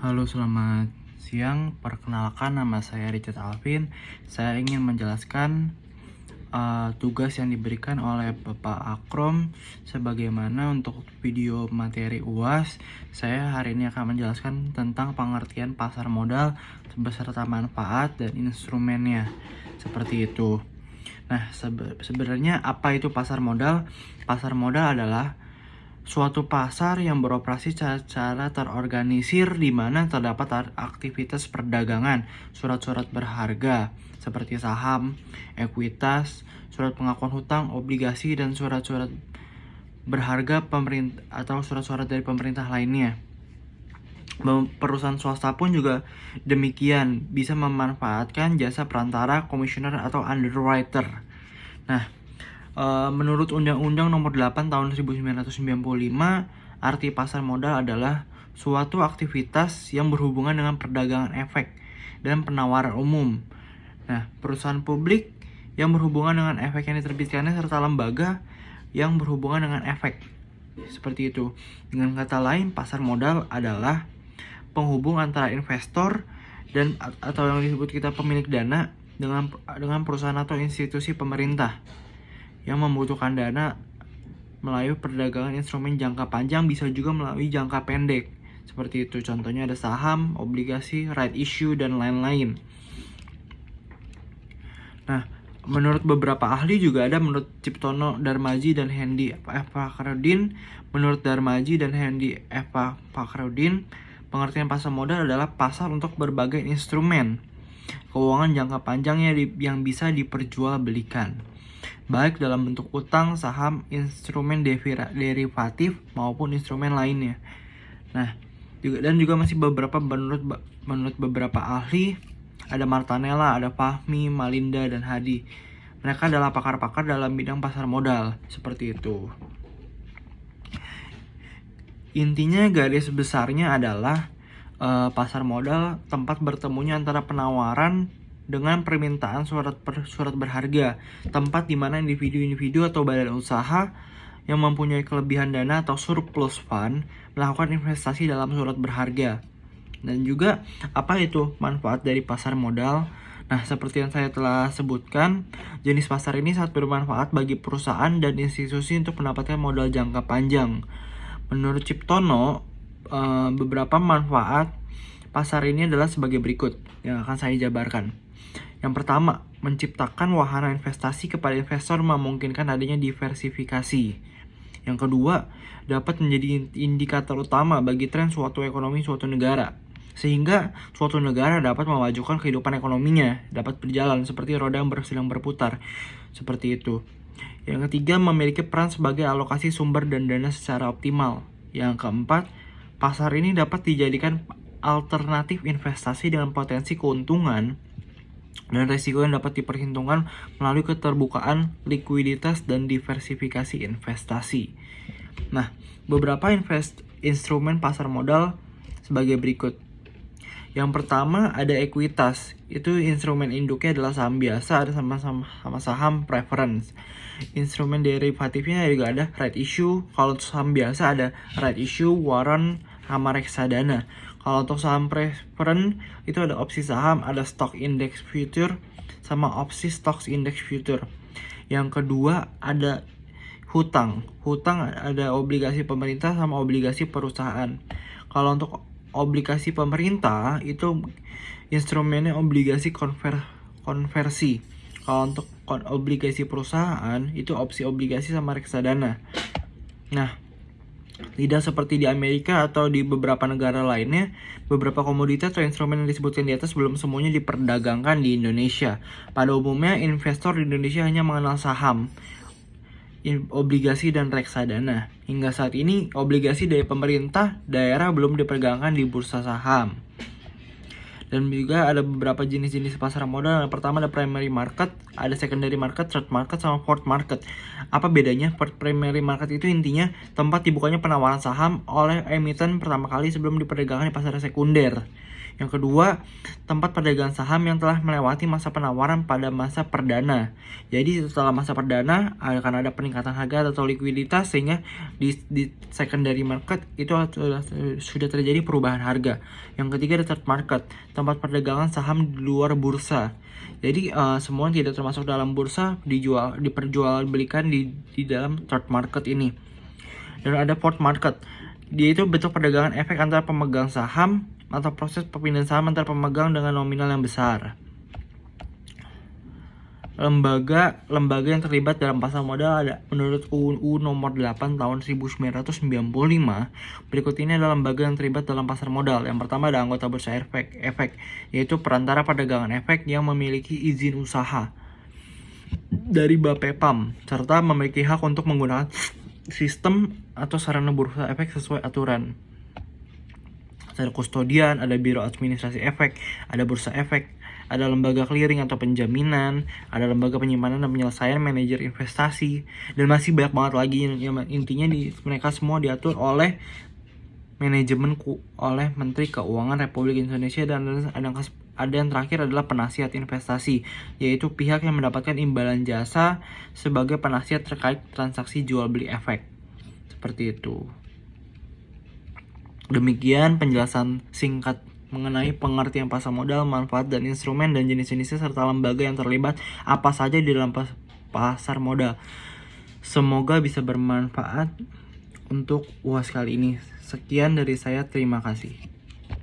Halo, selamat siang. Perkenalkan, nama saya Richard Alvin. Saya ingin menjelaskan tugas yang diberikan oleh Bapak Akrom. Sebagaimana untuk video materi UAS, saya hari ini akan menjelaskan tentang pengertian pasar modal beserta manfaat dan instrumennya. Seperti itu. Nah, sebenarnya apa itu pasar modal? Pasar modal adalah suatu pasar yang beroperasi secara terorganisir di mana terdapat aktivitas perdagangan, surat-surat berharga seperti saham, ekuitas, surat pengakuan hutang, obligasi, dan surat-surat berharga pemerintah atau surat-surat dari pemerintah lainnya. Perusahaan swasta pun juga demikian, bisa memanfaatkan jasa perantara, komisioner, atau underwriter. Nah, menurut Undang-Undang Nomor 8 Tahun 1995, arti pasar modal adalah suatu aktivitas yang berhubungan dengan perdagangan efek dan penawaran umum. Nah, perusahaan publik yang berhubungan dengan efek yang diterbitkannya serta lembaga yang berhubungan dengan efek. Seperti itu. Dengan kata lain, pasar modal adalah penghubung antara investor dan atau yang disebut kita pemilik dana dengan perusahaan atau institusi pemerintah yang membutuhkan dana melalui perdagangan instrumen jangka panjang, bisa juga melalui jangka pendek. Seperti itu, contohnya ada saham, obligasi, right issue, dan lain-lain. Nah, menurut beberapa ahli juga ada, menurut Ciptono Darmaji dan Hendy F. Fakhrudin. Menurut Darmaji dan Hendy F. Fakhrudin, pengertian pasar modal adalah pasar untuk berbagai instrumen keuangan jangka panjangnya yang bisa diperjualbelikan, baik dalam bentuk utang, saham, instrumen derivatif, maupun instrumen lainnya. Nah, juga masih beberapa menurut beberapa ahli, ada Martanella, ada Fahmi, Malinda, dan Hadi. Mereka adalah pakar-pakar dalam bidang pasar modal, seperti itu. Intinya garis besarnya adalah pasar modal tempat bertemunya antara penawaran dengan permintaan surat berharga, tempat di mana individu-individu atau badan usaha yang mempunyai kelebihan dana atau surplus fund melakukan investasi dalam surat berharga. Dan juga apa itu manfaat dari pasar modal? Nah, seperti yang saya telah sebutkan, jenis pasar ini sangat bermanfaat bagi perusahaan dan institusi untuk mendapatkan modal jangka panjang. Menurut Ciptono, beberapa manfaat pasar ini adalah sebagai berikut yang akan saya jabarkan. Yang pertama, menciptakan wahana investasi kepada investor, memungkinkan adanya diversifikasi. Yang kedua, dapat menjadi indikator utama bagi tren suatu ekonomi suatu negara, sehingga suatu negara dapat memajukan kehidupan ekonominya, dapat berjalan seperti roda yang sedang berputar, seperti itu. Yang ketiga, memiliki peran sebagai alokasi sumber dan dana secara optimal. Yang keempat, pasar ini dapat dijadikan alternatif investasi dengan potensi keuntungan dan risiko yang dapat diperhitungkan melalui keterbukaan likuiditas dan diversifikasi investasi. Nah, beberapa instrumen pasar modal sebagai berikut. Yang pertama ada ekuitas. Itu instrumen induknya adalah saham biasa, ada sama saham preference. Instrumen derivatifnya juga ada right issue. Kalau untuk saham biasa ada right issue, warrant, sama reksadana. Kalau untuk saham preference itu ada opsi saham, ada stock index future, sama opsi stock index future. Yang kedua ada hutang. Hutang ada obligasi pemerintah sama obligasi perusahaan. Kalau untuk obligasi pemerintah itu instrumennya obligasi konversi. Kalau untuk obligasi perusahaan itu opsi obligasi sama reksadana. Nah, tidak seperti di Amerika atau di beberapa negara lainnya, beberapa komoditas atau instrumen yang disebutkan di atas belum semuanya diperdagangkan di Indonesia. Pada umumnya, investor di Indonesia hanya mengenal saham, obligasi, dan reksadana. Hingga saat ini, obligasi dari pemerintah daerah belum diperdagangkan di bursa saham. Dan juga ada beberapa jenis-jenis pasar modal. Yang pertama ada primary market, ada secondary market, third market, sama fourth market. Apa bedanya? Primary market itu intinya tempat dibukanya penawaran saham oleh emiten pertama kali sebelum diperdagangkan di pasar sekunder. Yang kedua, tempat perdagangan saham yang telah melewati masa penawaran pada masa perdana. Jadi setelah masa perdana akan ada peningkatan harga atau likuiditas, sehingga di secondary market itu sudah terjadi perubahan harga. Yang ketiga ada third market, tempat perdagangan saham di luar bursa. Jadi semua yang tidak termasuk dalam bursa diperjualbelikan di dalam third market ini. Dan ada fourth market, dia itu bentuk perdagangan efek antara pemegang saham atau proses perpindahan saham antara pemegang dengan nominal yang besar. Lembaga yang terlibat dalam pasar modal ada menurut UU nomor 8 tahun 1995. Berikut ini adalah lembaga yang terlibat dalam pasar modal. Yang pertama ada anggota bursa efek, yaitu perantara perdagangan efek yang memiliki izin usaha dari Bapepam serta memiliki hak untuk menggunakan sistem atau sarana bursa efek sesuai aturan. Ada kustodian, ada biro administrasi efek, ada bursa efek, ada lembaga clearing atau penjaminan, ada lembaga penyimpanan dan penyelesaian, manajer investasi, dan masih banyak banget lagi. Intinya mereka semua diatur oleh manajemen oleh Menteri Keuangan Republik Indonesia. Dan ada yang terakhir adalah penasihat investasi, yaitu pihak yang mendapatkan imbalan jasa sebagai penasihat terkait transaksi jual beli efek. Seperti itu. Demikian penjelasan singkat mengenai pengertian pasar modal, manfaat dan instrumen, dan jenis-jenisnya serta lembaga yang terlibat apa saja di dalam pasar modal. Semoga bisa bermanfaat untuk UAS kali ini. Sekian dari saya, terima kasih.